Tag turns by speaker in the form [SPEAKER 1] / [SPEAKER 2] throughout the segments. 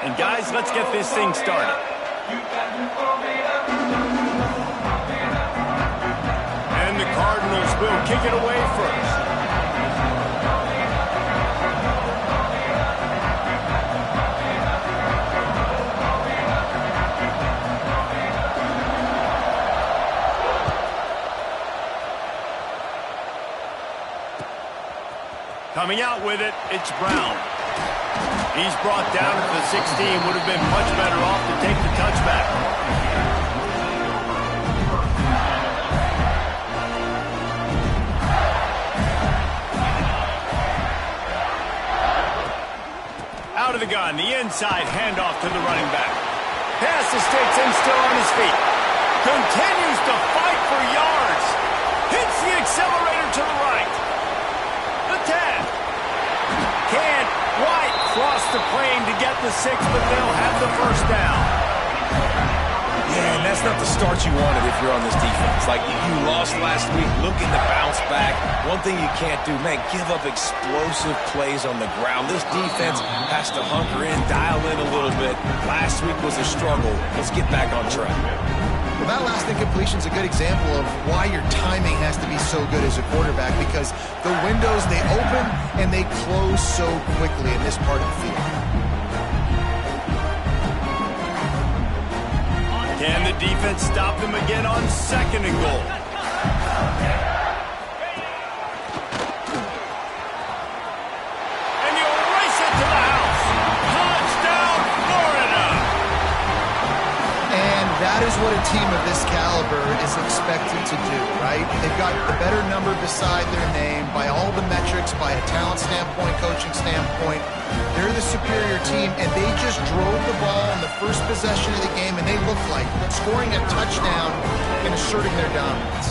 [SPEAKER 1] And guys, let's get this thing started. And the Cardinals will kick it away first. Coming out with it, it's Brown. He's brought down to the 16. Would have been much better off to take the touchback. Out of the gun, the inside handoff to the running back. Pass the sticks and still on his feet. Continues to fight for yards. Hits the accelerator to the right. The 10. Can't quite cross the plane to get the 6, but they'll have the first down.
[SPEAKER 2] Yeah, and that's not the start you wanted if you're on this defense. Like, you lost last week, looking to bounce back. One thing you can't do, man, give up explosive plays on the ground. This defense has to hunker in, dial in a little bit. Last week was a struggle. Let's get back on track.
[SPEAKER 3] Well, that last incompletion is a good example of why your timing has to be so good as a quarterback, because the windows, they open and they close so quickly in this part of the field.
[SPEAKER 1] Can the defense stop them again on 2nd and goal? And you'll race it to the house. Touchdown, Florida!
[SPEAKER 3] And that is what a team of this caliber is expected to do, right? They've got the better number beside their name by all the metrics, by a talent standpoint, coaching standpoint. They're the superior team, and they just drove the ball in the first possession of the game, and they looked like scoring a touchdown and asserting their dominance.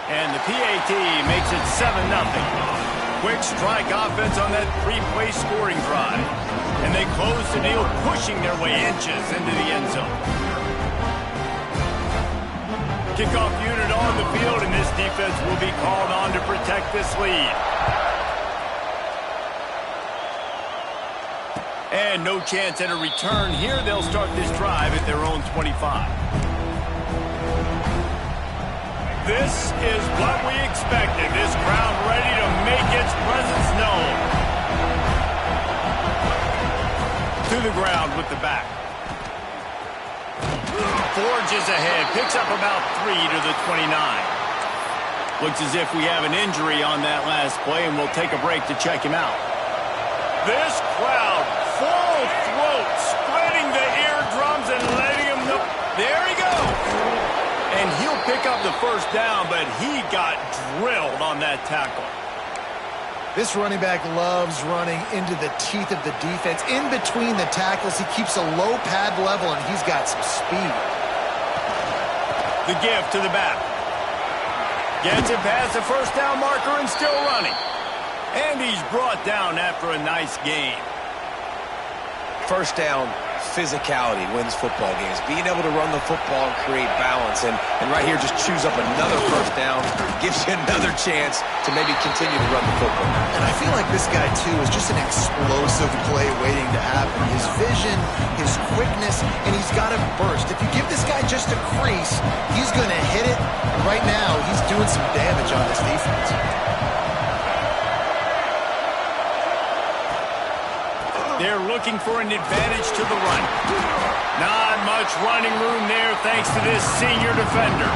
[SPEAKER 1] And the PAT makes it 7-0. Quick strike offense on that 3-play scoring drive. And they close the deal, pushing their way inches into the end zone. Kickoff unit on the field, and this defense will be called on to protect this lead. And no chance at a return here. They'll start this drive at their own 25. This is what we expected. This crowd ready to make its presence known. To the ground with the back. Forges ahead. Picks up about 3 to the 29. Looks as if we have an injury on that last play, and we'll take a break to check him out. This crowd, full throat, spreading the eardrums and letting him know. There he goes. And he'll pick up the first down, but he got drilled on that tackle.
[SPEAKER 3] This running back loves running into the teeth of the defense. In between the tackles, he keeps a low pad level, and he's got some speed.
[SPEAKER 1] The give to the back. Gets it past the first down marker and still running. And he's brought down after a nice gain.
[SPEAKER 2] First down, physicality wins football games. Being able to run the football and create balance. And right here, just chews up another first down. Gives you another chance to maybe continue to run the football.
[SPEAKER 3] And I feel like this guy, too, is just an explosive play waiting to happen. His vision, his quickness, and he's got a burst. If you give this guy just a crease, he's going to hit it. And right now, he's doing some damage on this defense.
[SPEAKER 1] They're looking for an advantage to the run. Not much running room there thanks to this senior defender.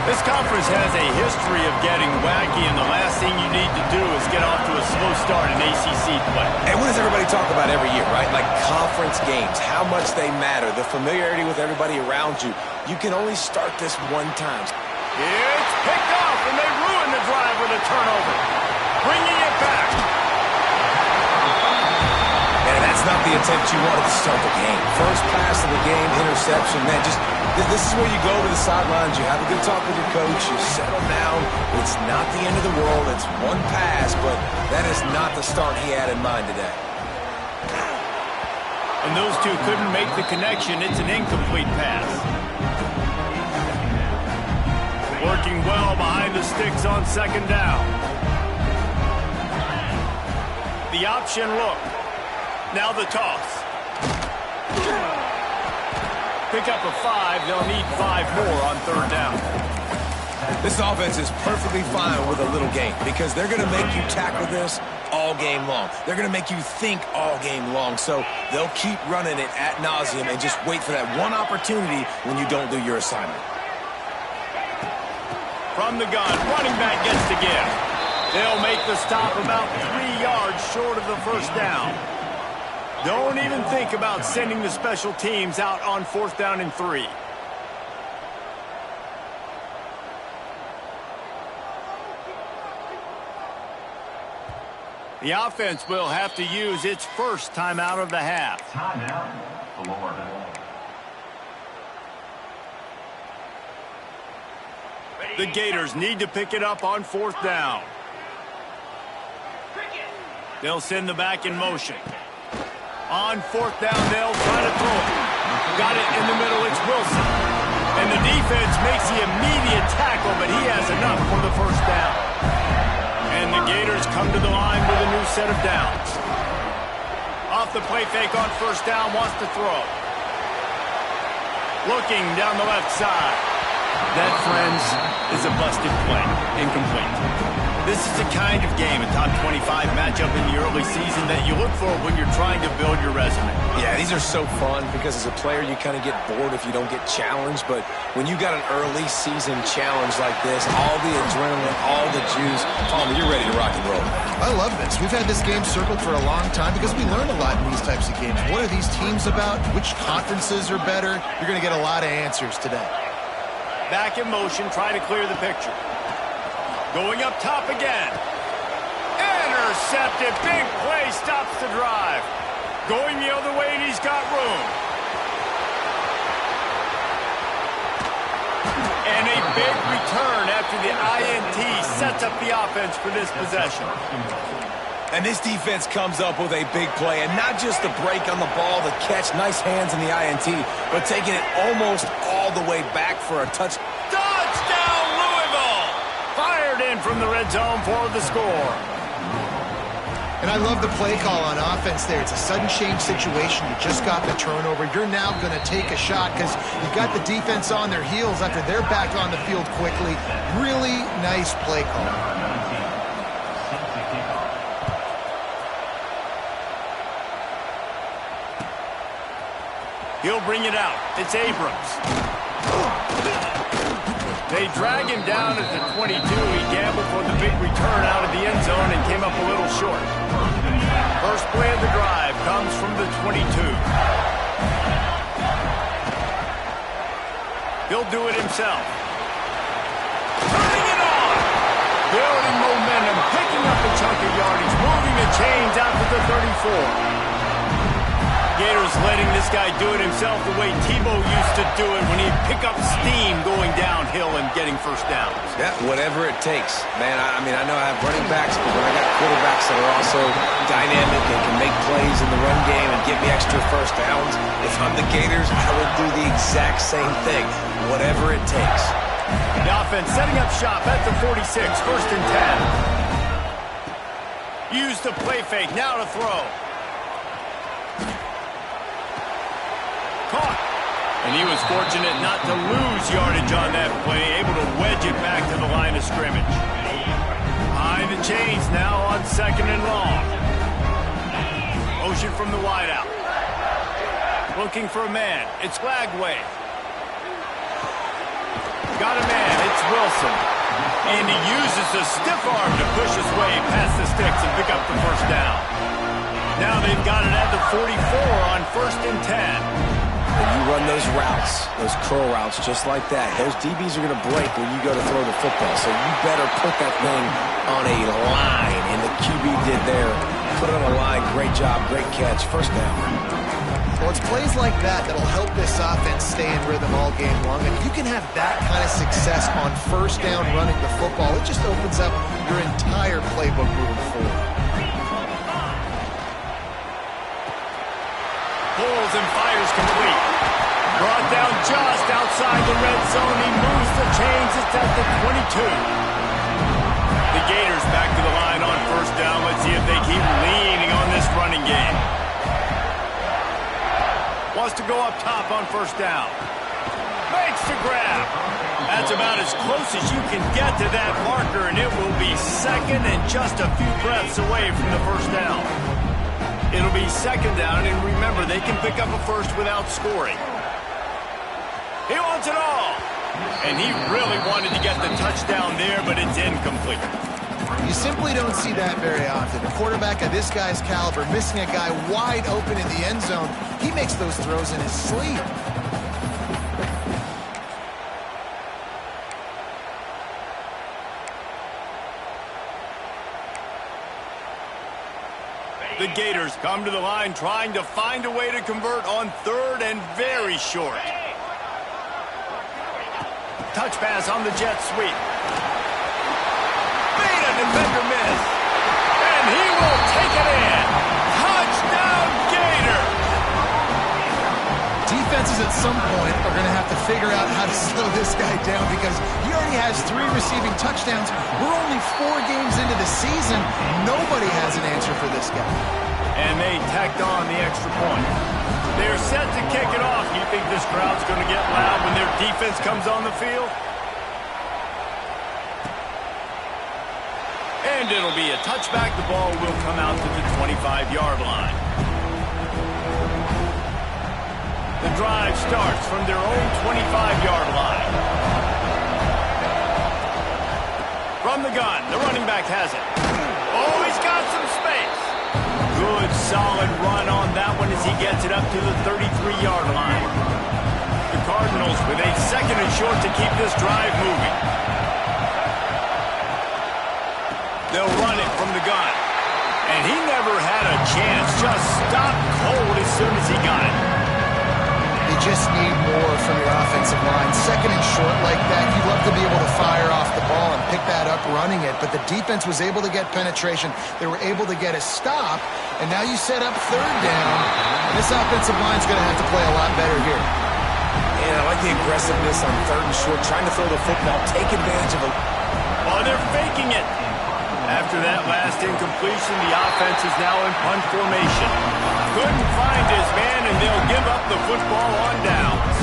[SPEAKER 1] This conference has a history of getting wacky, and the last thing you need to do is get off to a slow start in ACC play.
[SPEAKER 2] And what does everybody talk about every year, right? Like conference games, how much they matter, the familiarity with everybody around you. You can only start this one time.
[SPEAKER 1] It's picked off, and they ruin the drive with a turnover. Bringing it back.
[SPEAKER 2] That's not the attempt you wanted to start the game. First pass of the game, interception, man. Just this is where you go to the sidelines. You have a good talk with your coach. You settle down. It's not the end of the world. It's one pass, but that is not the start he had in mind today.
[SPEAKER 1] And those two couldn't make the connection. It's an incomplete pass. Working well behind the sticks on 2nd down. The option look. Now the toss. Pick up a 5. They'll need 5 more on 3rd down.
[SPEAKER 2] This offense is perfectly fine with a little game because they're going to make you tackle this all game long. They're going to make you think all game long. So they'll keep running it ad nauseum and just wait for that one opportunity when you don't do your assignment.
[SPEAKER 1] From the gun, running back gets to give. They'll make the stop about 3 yards short of the 1st down. Don't even think about sending the special teams out on 4th down and 3. The offense will have to use its first timeout of the half.
[SPEAKER 4] Timeout, Florida.
[SPEAKER 1] The Gators need to pick it up on 4th down. They'll send the back in motion. On 4th down, they'll try to throw it. Got it in the middle, it's Wilson. And the defense makes the immediate tackle, but he has enough for the 1st down. And the Gators come to the line with a new set of downs. Off the play fake on 1st down, wants to throw. Looking down the left side. That, friends, is a busted play. Incomplete. This is the kind of game, a top 25 matchup in the early season that you look for when you're trying to build your resume.
[SPEAKER 2] Yeah, these are so fun because as a player you kind of get bored if you don't get challenged, but when you got an early season challenge like this, all the adrenaline, all the juice, Palmer, you're ready to rock and roll.
[SPEAKER 3] I love this. We've had this game circled for a long time because we learn a lot in these types of games. What are these teams about? Which conferences are better? You're going to get a lot of answers today.
[SPEAKER 1] Back in motion, try to clear the picture. Going up top again. Intercepted. Big play stops the drive. Going the other way, and he's got room. And a big return after the INT sets up the offense for this possession.
[SPEAKER 2] And this defense comes up with a big play, and not just the break on the ball, the catch, nice hands in the INT, but taking it almost all the way back for a touchdown.
[SPEAKER 1] Touchdown, Louisville! Fired in from the red zone for the score.
[SPEAKER 3] And I love the play call on offense there. It's a sudden change situation. You just got the turnover. You're now going to take a shot because you've got the defense on their heels after they're back on the field quickly. Really nice play call.
[SPEAKER 1] He'll bring it out. It's Abrams. They drag him down at the 22. He gambled for the big return out of the end zone and came up a little short. First play of the drive comes from the 22. He'll do it himself. Turning it on. Building momentum, picking up a chunk of yardage, moving the chains out to the 34. Gators letting this guy do it himself the way Tebow used to do it when he'd pick up steam going downhill and getting 1st downs.
[SPEAKER 2] Yeah, whatever it takes. Man, I mean, I know I have running backs, but when I got quarterbacks that are also dynamic and can make plays in the run game and get me extra 1st downs, if I'm the Gators, I would do the exact same thing, whatever it takes.
[SPEAKER 1] The offense setting up shop at the 46, 1st and 10. Use the play fake, now to throw. Caught. And he was fortunate not to lose yardage on that play, able to wedge it back to the line of scrimmage. High the chains now on 2nd and long. Motion from the wideout. Looking for a man. It's Lagway. Got a man. It's Wilson. And he uses the stiff arm to push his way past the sticks and pick up the 1st down. Now they've got it at the 44 on 1st and 10.
[SPEAKER 2] When you run those routes, those curl routes just like that, those DBs are going to break when you go to throw the football. So you better put that thing on a line, and the QB did there. Put it on a line. Great job. Great catch. 1st down.
[SPEAKER 3] Well, it's plays like that that'll help this offense stay in rhythm all game long. If you can have that kind of success on 1st down running the football, it just opens up your entire playbook moving forward.
[SPEAKER 1] Pulls and fires complete. Brought down just outside the red zone. He moves the chains. It's at the 22. The Gators back to the line on 1st down. Let's see if they keep leaning on this running game. Wants to go up top on first down. Makes the grab. That's about as close as you can get to that marker, and it will be second and just a few breaths away from the first down. It'll be second down, and remember, they can pick up a first without scoring. He wants it all. And he really wanted to get the touchdown there, but it's incomplete.
[SPEAKER 3] You simply don't see that very often. A quarterback of this guy's caliber missing a guy wide open in the end zone. He makes those throws in his sleep.
[SPEAKER 1] The Gators come to the line trying to find a way to convert on third and very short. Touch pass on the jet sweep. Made a defender miss. And he will take it in. Touchdown, Gator!
[SPEAKER 3] Defenses at some point are going to have to figure out how to slow this guy down because he already has 3 receiving touchdowns. We're only 4 games into the season. Nobody has an answer for this guy.
[SPEAKER 1] And they tacked on the extra point. They're set to kick it off. You think this crowd's going to get loud when their defense comes on the field? And it'll be a touchback. The ball will come out to the 25-yard line. The drive starts from their own 25-yard line. From the gun, the running back has it. Oh, he's got some space. Good, solid run on that one as he gets it up to the 33-yard line. The Cardinals with a second and short to keep this drive moving. They'll run it from the gun. And he never had a chance. Just stopped cold as soon as he got it.
[SPEAKER 3] You just need more from your offensive line. Second and short like that, you'd love to be able to fire off the ball and pick that up running it, but the defense was able to get penetration. They were able to get a stop, and now you set up third down. And this offensive line's going to have to play a lot better here.
[SPEAKER 2] And I like the aggressiveness on third and short, trying to throw the football, take advantage of it.
[SPEAKER 1] Oh, they're faking it. After that last incompletion, the offense is now in punt formation. Couldn't find his man, and they'll give up the football on downs.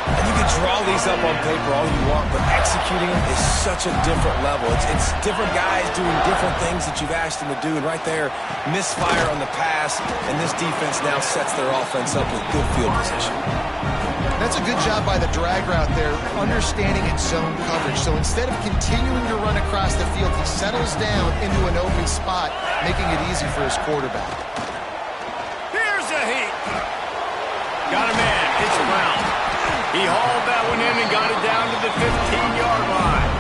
[SPEAKER 2] And you can draw these up on paper all you want, but executing them is such a different level. It's different guys doing different things that you've asked them to do, and right there, misfire on the pass, and this defense now sets their offense up with good field position.
[SPEAKER 3] That's a good job by the drag route there, understanding its zone coverage. So instead of continuing to run across the field, he settles down into an open spot, making it easy for his quarterback.
[SPEAKER 1] Here's a heat. Got a man. It's Brown. He hauled that one in and got it down to the 15-yard line.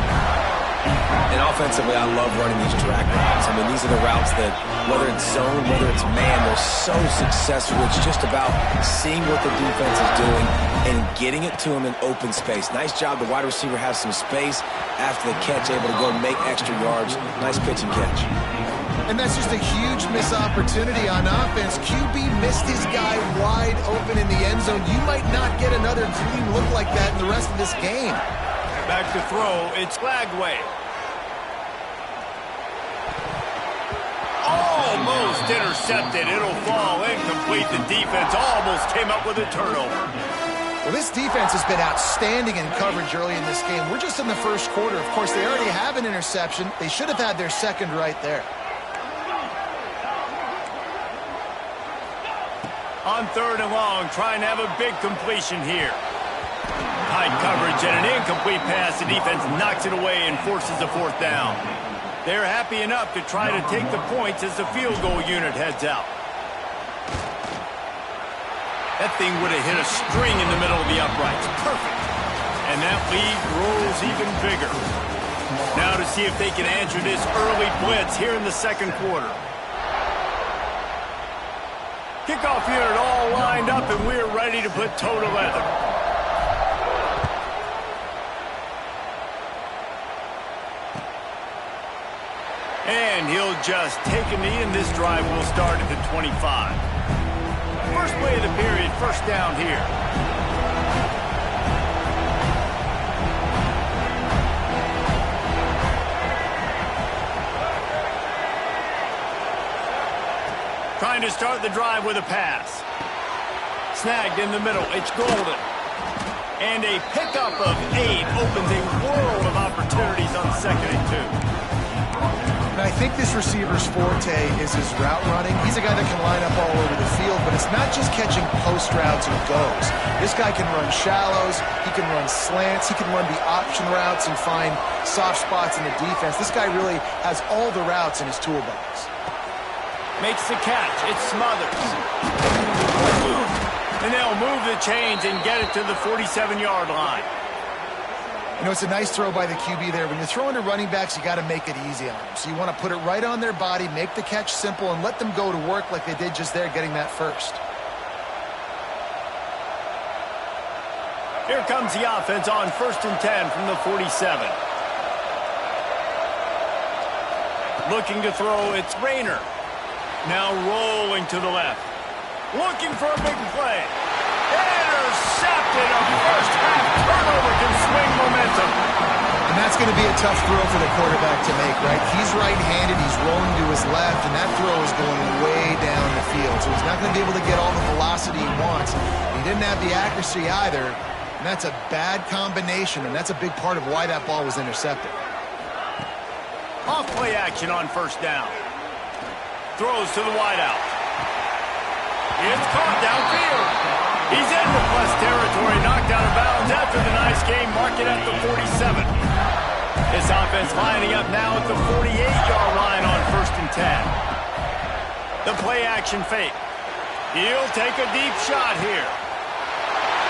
[SPEAKER 2] And offensively, I love running these drag routes. I mean, these are the routes that, whether it's zone, whether it's man, they're so successful. It's just about seeing what the defense is doing and getting it to them in open space. Nice job. The wide receiver has some space after the catch, able to go make extra yards. Nice pitch and catch.
[SPEAKER 3] And that's just a huge missed opportunity on offense. QB missed his guy wide open in the end zone. You might not get another clean look like that in the rest of this game.
[SPEAKER 1] Back to throw. It's Flagway. Almost intercepted. It'll fall incomplete. The defense almost came up with a turnover.
[SPEAKER 3] Well, this defense has been outstanding in coverage early in this game. We're just in the first quarter. Of course, they already have an interception. They should have had their second right there.
[SPEAKER 1] On third and long, trying to have a big completion here. High coverage and an incomplete pass. The defense knocks it away and forces a fourth down. They're happy enough to try to take the points as the field goal unit heads out. That thing would have hit a string in the middle of the uprights. Perfect. And that lead grows even bigger. Now to see if they can answer this early blitz here in the second quarter. Kickoff unit all lined up, and we're ready to put toe to leather. And he'll just take a knee, and this drive will start at the 25. First play of the period, first down here. Trying to start the drive with a pass. Snagged in the middle. It's Golden. And a pickup of 8 opens a world of opportunities on 2nd and 2.
[SPEAKER 3] And I think this receiver's forte is his route running. He's a guy that can line up all over the field, but it's not just catching post routes and goes. This guy can run shallows, he can run slants, he can run the option routes and find soft spots in the defense. This guy really has all the routes in his toolbox.
[SPEAKER 1] Makes the catch. It's Smothers. And they'll move the chains and get it to the 47-yard line.
[SPEAKER 3] You know, it's a nice throw by the QB there. When you're throwing to running backs, you got to make it easy on them. So you want to put it right on their body, make the catch simple, and let them go to work like they did just there, getting that first.
[SPEAKER 1] Here comes the offense on 1st and 10 from the 47. Looking to throw, it's Rayner. Now rolling to the left. Looking for a big play. Intercepted. A first-half turnover can swing momentum.
[SPEAKER 3] And that's going to be a tough throw for the quarterback to make, right? He's right-handed. He's rolling to his left, and that throw is going way down the field. So he's not going to be able to get all the velocity he wants. He didn't have the accuracy either, and that's a bad combination, and that's a big part of why that ball was intercepted.
[SPEAKER 1] Off play action on 1st down. Throws to the wideout. It's caught downfield. He's into plus territory, knocked out of bounds after the nice game. Mark it at the 47. This offense lining up now at the 48-yard line on 1st and 10. The play action fake. He'll take a deep shot here.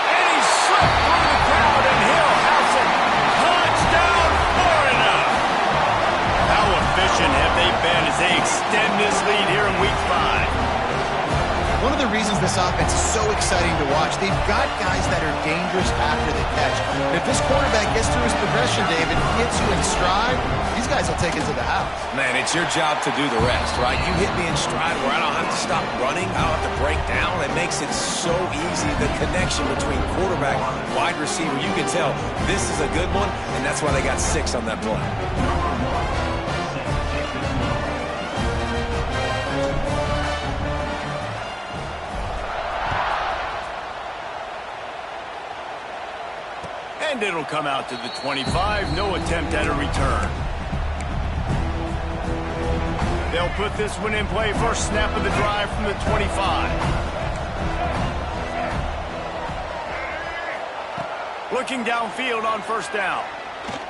[SPEAKER 1] And he slipped through the crowd, and Hill has it. Touchdown, Florida. How efficient have they been as they extend this lead here in Week 5?
[SPEAKER 3] One of the reasons this offense is so exciting to watch, they've got guys that are dangerous after the catch. And if this quarterback gets through his progression, David, hits you in stride, these guys will take it to the house.
[SPEAKER 2] Man, it's your job to do the rest, right? You hit me in stride where I don't have to stop running. I don't have to break down. It makes it so easy. The connection between quarterback and wide receiver, you can tell this is a good one, and that's why they got 6 on that play.
[SPEAKER 1] And it'll come out to the 25. No attempt at a return. They'll put this one in play. First snap of the drive from the 25. Looking downfield on 1st down.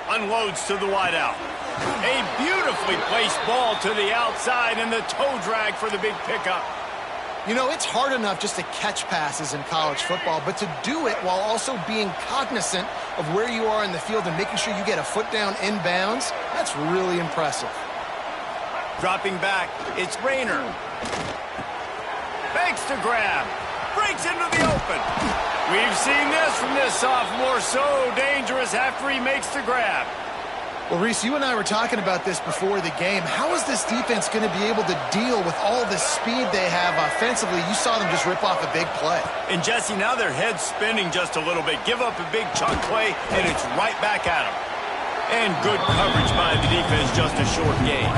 [SPEAKER 1] Unloads to the wideout. A beautifully placed ball to the outside and the toe drag for the big pickup.
[SPEAKER 3] You know, it's hard enough just to catch passes in college football, but to do it while also being cognizant of where you are in the field and making sure you get a foot down inbounds, that's really impressive.
[SPEAKER 1] Dropping back, it's Rayner. Fakes to grab. Breaks into the open. We've seen this from this sophomore, so dangerous after he makes the grab.
[SPEAKER 3] Well, Reese, you and I were talking about this before the game. How is this defense going to be able to deal with all the speed they have offensively? You saw them just rip off a big play.
[SPEAKER 1] And, Jesse, now their head's spinning just a little bit. Give up a big chunk play, and it's right back at them. And good coverage by the defense, just a short gain.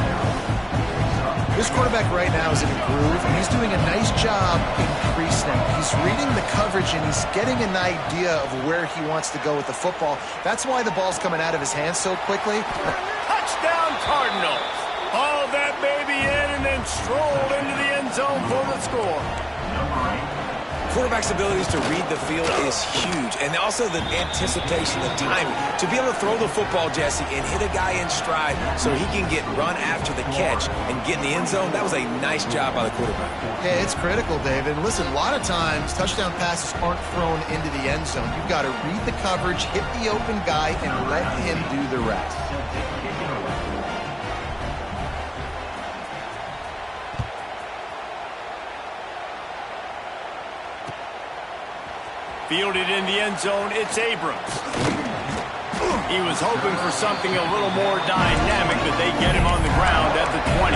[SPEAKER 3] This quarterback right now is in a groove, and he's doing a nice job in pre-snap. He's reading the coverage, and he's getting an idea of where he wants to go with the football. That's why the ball's coming out of his hands so quickly.
[SPEAKER 1] Touchdown, Cardinals. Hauled that baby in and then strolled into the end zone for the score.
[SPEAKER 2] Quarterback's abilities to read the field is huge, and also the anticipation, the timing. To be able to throw the football, Jesse, and hit a guy in stride so he can get run after the catch and get in the end zone, that was a nice job by the quarterback.
[SPEAKER 3] Yeah, it's critical, David. Listen, a lot of times touchdown passes aren't thrown into the end zone. You've got to read the coverage, hit the open guy, and let him do the rest.
[SPEAKER 1] Fielded in the end zone, it's Abrams. He was hoping for something a little more dynamic, but they get him on the ground at the 20.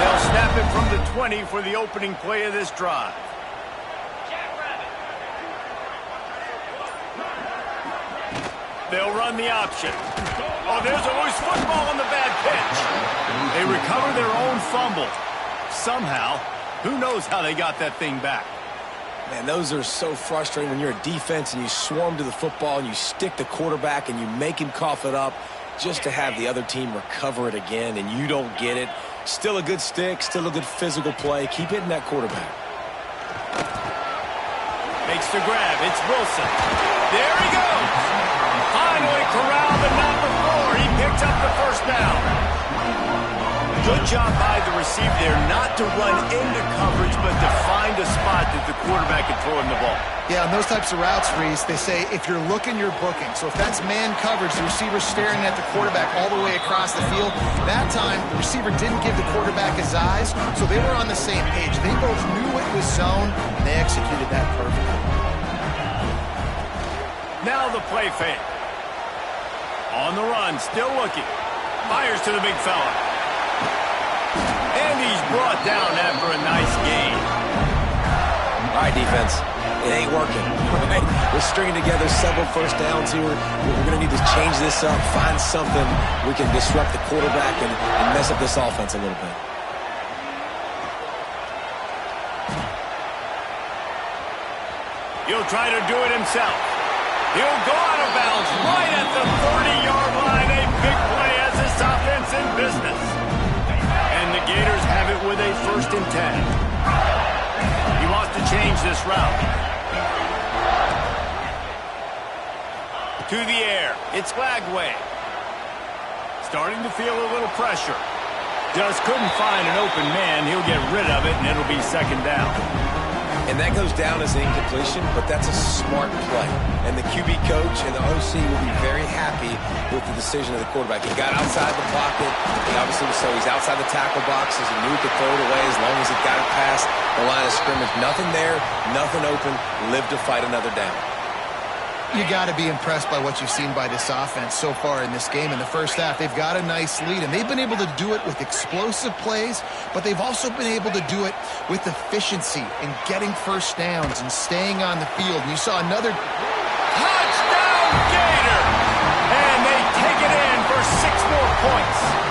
[SPEAKER 1] They'll snap it from the 20 for the opening play of this drive. They'll run the option. Oh, there's a loose football on the bad pitch. They recover their own fumble. Somehow, who knows how they got that thing back.
[SPEAKER 2] Man, those are so frustrating when you're a defense and you swarm to the football and you stick the quarterback and you make him cough it up just to have the other team recover it again and you don't get it. Still a good stick, still a good physical play. Keep hitting that quarterback.
[SPEAKER 1] Makes the grab. It's Wilson. There he goes. Finally corralled, but not before. He picked up the first down. Good job by the receiver there not to run into coverage, but to find a spot that the quarterback can throw him the ball.
[SPEAKER 3] Yeah, on those types of routes, Reese, they say if you're looking, you're booking. So if that's man coverage, the receiver's staring at the quarterback all the way across the field. That time, the receiver didn't give the quarterback his eyes, so they were on the same page. They both knew it was zone, and they executed that perfectly.
[SPEAKER 1] Now the play fake. On the run, still looking. Fires to the big fella. And he's brought down after a nice gain.
[SPEAKER 2] All right, defense. It ain't working. Right? We're stringing together several first downs here. We're going to need to change this up, find something we can disrupt the quarterback and mess up this offense a little bit.
[SPEAKER 1] He'll try to do it himself. He'll go out of bounds right at the 30-yard line. A big play as this offense in business. And the Gators have it with a 1st and 10. He wants to change this route. To the air. It's Lagway. Starting to feel a little pressure. Just couldn't find an open man. He'll get rid of it, and it'll be 2nd down.
[SPEAKER 2] And that goes down as an incompletion, but that's a smart play. And the QB coach and the OC will be very happy with the decision of the quarterback. He got outside the pocket. He obviously was so he's outside the tackle boxes. He knew he could throw it away as long as he got it past the line of scrimmage. Nothing there, nothing open. Live to fight another down.
[SPEAKER 3] You got to be impressed by what you've seen by this offense so far in this game. In the first half, they've got a nice lead, and they've been able to do it with explosive plays, but they've also been able to do it with efficiency and getting first downs and staying on the field. And you saw another
[SPEAKER 1] touchdown Gator! And they take it in for 6 more points.